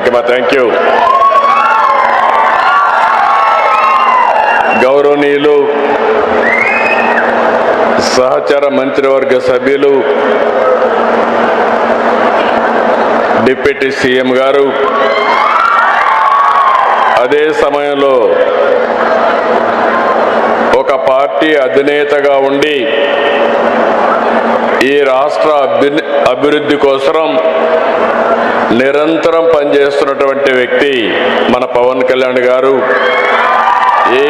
Thank you. గౌరవనీయులు సహచర మంత్రివర్గ సభ్యులు, డిప్యూటీ సీఎం గారు, అదే సమయంలో ఒక పార్టీ అధినేతగా ఉండి ఈ రాష్ట్ర అభివృద్ధి కోసం నిరంతరం పనిచేస్తున్నటువంటి వ్యక్తి మన పవన్ కళ్యాణ్ గారు.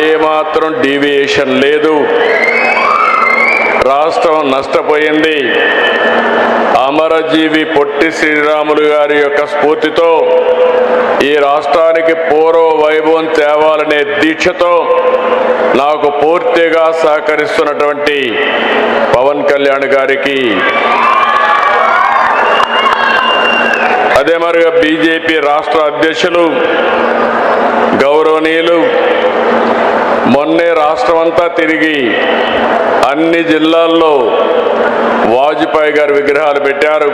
ఏమాత్రం డీవియేషన్ లేదు. రాష్ట్రం నష్టపోయింది. అమరజీవి పొట్టి శ్రీరాములు గారి యొక్క స్ఫూర్తితో ఈ రాష్ట్రానికి పూర్వ వైభవం తేవాలనే దీక్షతో నాకు పూర్తిగా సహకరిస్తున్నటువంటి పవన్ కళ్యాణ్ గారికి, అదే మరిగా బీజేపీ రాష్ట్ర అధ్యక్షులు గౌరవనీయులు మొన్నే రాష్ట్రమంతా తిరిగి అన్ని జిల్లాల్లో వాజ్పేయి గారి విగ్రహాలు పెట్టారు.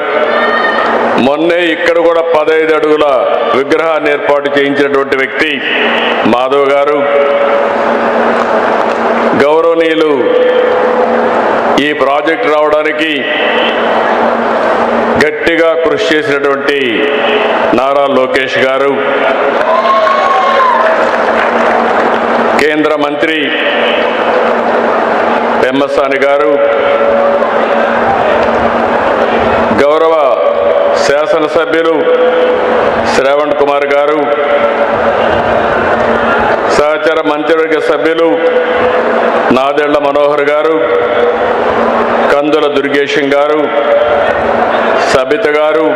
మొన్నే ఇక్కడ కూడా 15 అడుగుల విగ్రహాన్ని ఏర్పాటు చేయించినటువంటి వ్యక్తి మాధవ్ గారు. గౌరవనీయులు ఈ ప్రాజెక్టు రావడానికి గట్టిగా కృషి చేసినటువంటి నారా లోకేష్ గారు, కేంద్ర మంత్రి పెమ్మసాని గారు, గౌరవ శాసనసభ్యులు శ్రావణ్ కుమార్ గారు, సహచర మంత్రివర్గ సభ్యులు నాదెళ్ల మనోహర్ గారు, కందుల దుర్గేశం గారు, సబిత గారు,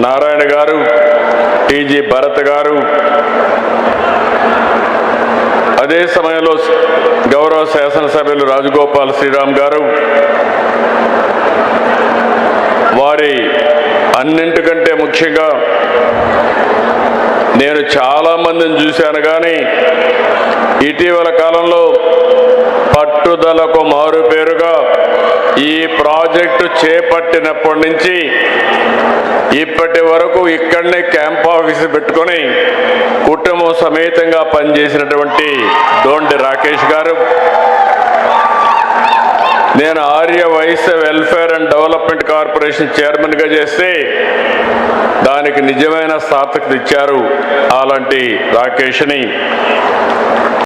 నారాయణ గారు, టీజీ భరత్ గారు, అదే సమయంలో గౌరవ శాసనసభ్యులు రాజగోపాల్ శ్రీరామ్ గారు, వారి అన్నింటికంటే ముఖ్యంగా నేను చాలామందిని చూశాను, కానీ ఇటీవల కాలంలో పట్టుదలకు మారుపేరుగా ఈ ప్రాజెక్టు చేపట్టినప్పటి నుంచి ఇప్పటి వరకు ఇక్కడనే క్యాంప్ ఆఫీస్ పెట్టుకొని కుటుంబం సమేతంగా పనిచేసినటువంటి డోండి రాకేష్ గారు, నేను Arya Vaishya welfare and development corporation చైర్మన్గా చేస్తే దానికి నిజమైన సార్థకత ఇచ్చారు. అలాంటి రాకేష్ని